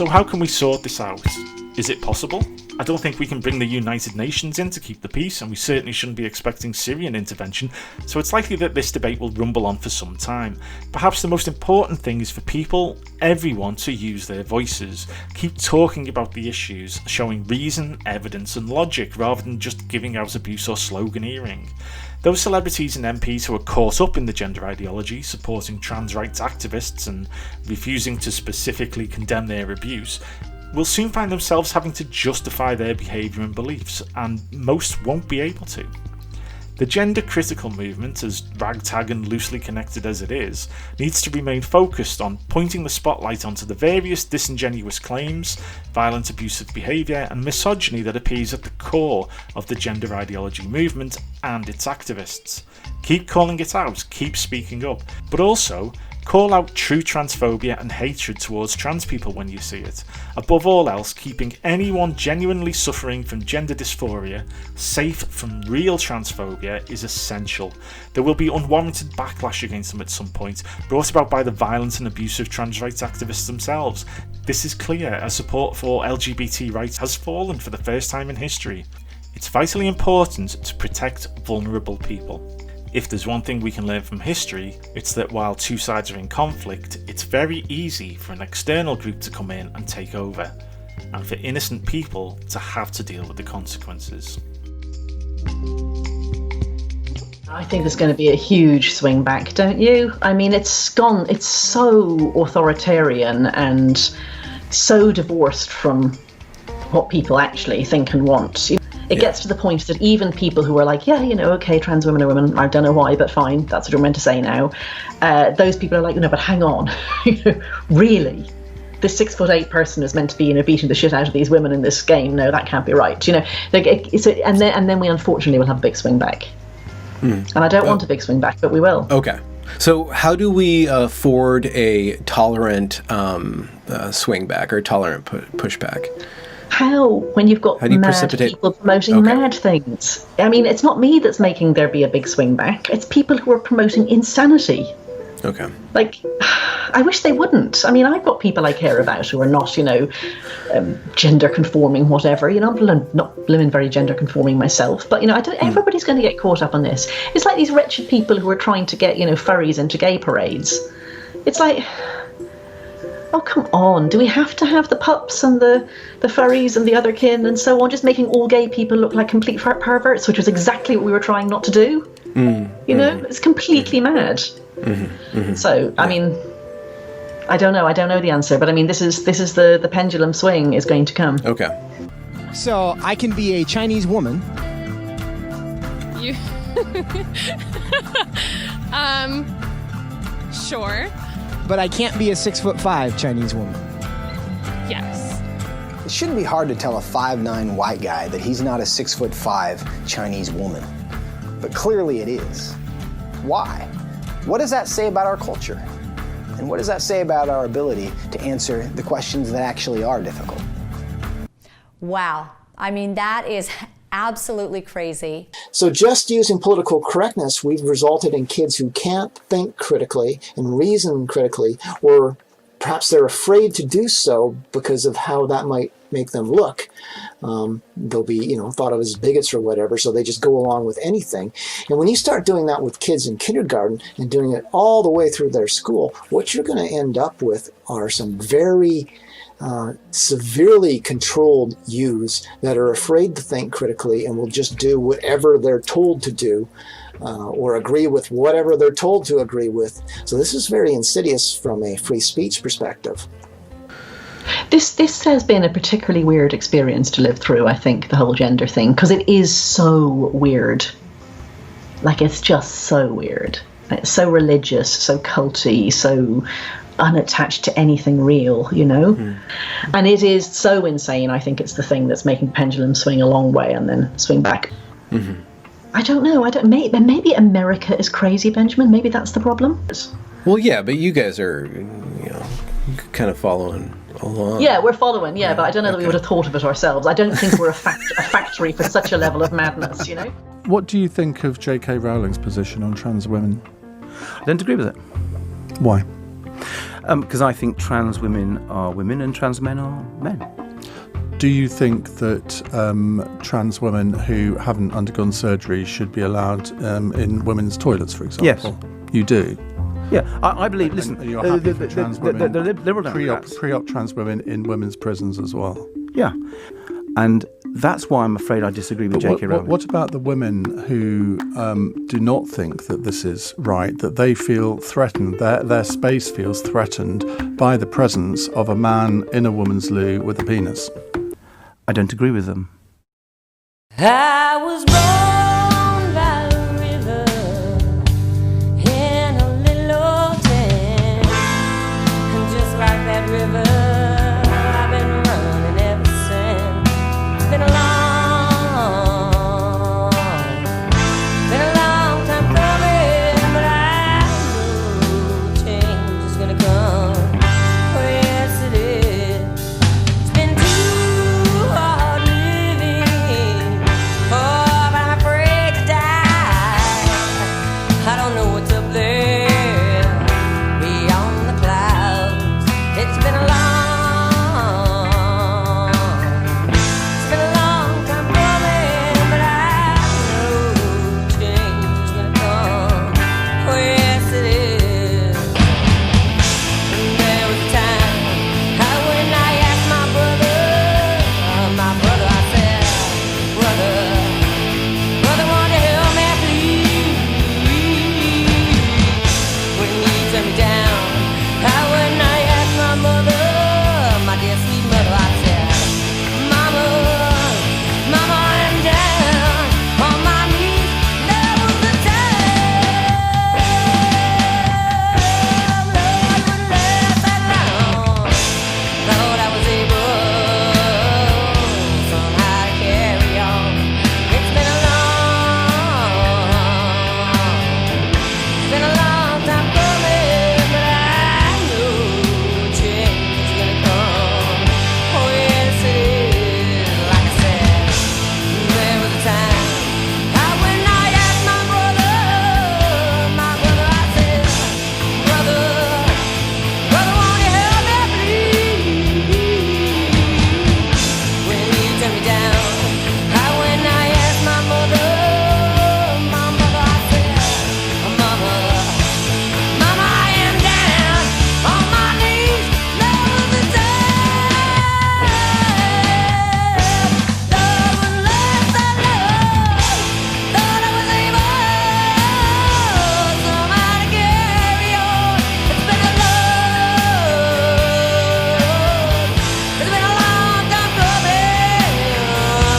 So how can we sort this out? Is it possible? I don't think we can bring the United Nations in to keep the peace, and we certainly shouldn't be expecting Syrian intervention, so it's likely that this debate will rumble on for some time. Perhaps the most important thing is for people, everyone, to use their voices. Keep talking about the issues, showing reason, evidence and logic, rather than just giving out abuse or sloganeering. Those celebrities and MPs who are caught up in the gender ideology, supporting trans rights activists and refusing to specifically condemn their abuse, will soon find themselves having to justify their behaviour and beliefs, and most won't be able to. The gender critical movement, as ragtag and loosely connected as it is, needs to remain focused on pointing the spotlight onto the various disingenuous claims, violent abusive behaviour and misogyny that appears at the core of the gender ideology movement and its activists. Keep calling it out, keep speaking up, but also call out true transphobia and hatred towards trans people when you see it. Above all else, keeping anyone genuinely suffering from gender dysphoria safe from real transphobia is essential. There will be unwarranted backlash against them at some point, brought about by the violent and abusive trans rights activists themselves. This is clear as support for LGBT rights has fallen for the first time in history. It's vitally important to protect vulnerable people. If there's one thing we can learn from history, it's that while two sides are in conflict, it's very easy for an external group to come in and take over, and for innocent people to have to deal with the consequences. I think there's going to be a huge swing back, don't you? I mean, it's so authoritarian and so divorced from what people actually think and want. It gets to the point that even people who are like, yeah, okay, trans women are women, I don't know why, but fine, that's what you're meant to say now. Those people are like, no, but hang on, really? This 6'8" person is meant to be, beating the shit out of these women in this game. No, that can't be right. And then we unfortunately will have a big swing back. And I don't want a big swing back, but we will. Okay. So how do we forward a tolerant swing back or tolerant pushback? How? When you've got mad people promoting mad things. I mean, it's not me that's making there be a big swing back. It's people who are promoting insanity. Okay. Like, I wish they wouldn't. I mean, I've got people I care about who are not, gender conforming, whatever. I'm not living very gender conforming myself. But, everybody's going to get caught up on this. It's like these wretched people who are trying to get, furries into gay parades. It's like, oh, come on. Do we have to have the pups and the furries and the otherkin and so on, just making all gay people look like complete perverts, which was exactly what we were trying not to do? It's completely mad. So, I mean, I don't know the answer, but I mean, this is the pendulum swing is going to come. Okay. So I can be a Chinese woman. You sure. But I can't be a 6'5" Chinese woman. Yes. It shouldn't be hard to tell a 5'9" white guy that he's not a 6'5" Chinese woman. But clearly it is. Why? What does that say about our culture? And what does that say about our ability to answer the questions that actually are difficult? Wow. I mean, that is absolutely crazy. So just using political correctness, we've resulted in kids who can't think critically and reason critically, or perhaps they're afraid to do so because of how that might make them look. They'll be, thought of as bigots or whatever, so they just go along with anything. And when you start doing that with kids in kindergarten and doing it all the way through their school, what you're going to end up with are some very severely controlled youths that are afraid to think critically and will just do whatever they're told to do, or agree with whatever they're told to agree with. So this is very insidious from a free speech perspective. This has been a particularly weird experience to live through, I think, the whole gender thing, because it is so weird. Like, it's just so weird. It's so religious, so culty, so unattached to anything real, And it is so insane. I think it's the thing that's making the pendulum swing a long way and then swing back. I don't know. Maybe America is crazy, Benjamin. Maybe that's the problem. Well, yeah, but you guys are, kind of following along. Yeah, we're following. Yeah, but I don't know that we would have thought of it ourselves. I don't think we're a factory for such a level of madness. What do you think of J.K. Rowling's position on trans women? I don't agree with it. Why? Because I think trans women are women and trans men are men. Do you think that trans women who haven't undergone surgery should be allowed in women's toilets, for example? Yes. You do? Yeah, I believe, listen, And you're happy for trans women, the Liberal Democrats. pre-op trans women in women's prisons as well? Yeah, and that's why I'm afraid I disagree with J.K. Rowling. What about the women who do not think that this is right, that they feel threatened, their space feels threatened by the presence of a man in a woman's loo with a penis? I don't agree with them. I was born by a river in a little old town, and just like that river, I've been running ever since. It's been a long time coming, but I know change is gonna come. Oh yes it is. It's been too hard living. Oh, but I'm afraid to die. I don't know what's up there beyond the clouds. It's been a long time coming, but I know change is gonna come. Oh yes it is. And there was a time when I asked my brother, I said, brother, won't you help me please? When he turned me down, when I asked my mother, my dear sweet mother, I said, Mama, I'm down on my knees. There was a time, Lord, wouldn't last that long. Thought I was able somehow to carry on. It's been a long time coming, but I know change is gonna come. Oh yes it is. Like I said, there was a time when I asked my brother, I said, brother, won't you help me please? When he turned me down, when I asked my mother, I said, Mama, I am down on my knees. There was a time, Lord, wouldn't last that long. Thought I was able somehow to carry on. It's been a long time coming,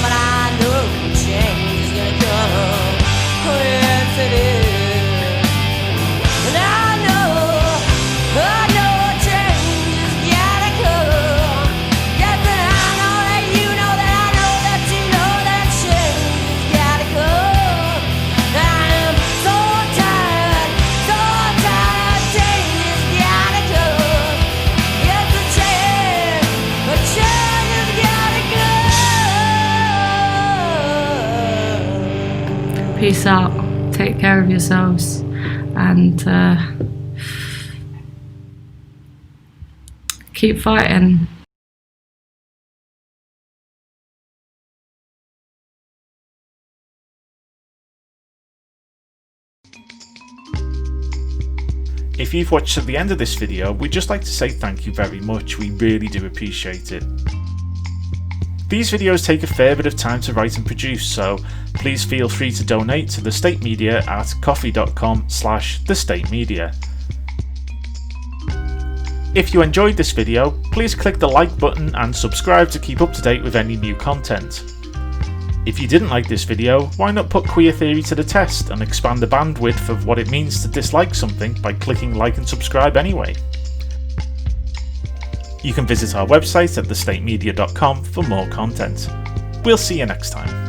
but I know change is gonna come. Oh yes it is. And I know change has gotta come. Yes, and I know that you know that I know that you know that change has gotta come. And I am so tired, change has gotta come. Yes, a change has gotta come. Peace out. Take care of yourselves. And keep fighting. If you've watched to the end of this video, we'd just like to say thank you very much. We really do appreciate it. These videos take a fair bit of time to write and produce, so please feel free to donate to the State Media at coffee.com/thestatemedia. If you enjoyed this video, please click the like button and subscribe to keep up to date with any new content. If you didn't like this video, why not put queer theory to the test and expand the bandwidth of what it means to dislike something by clicking like and subscribe anyway? You can visit our website at thestatemedia.com for more content. We'll see you next time.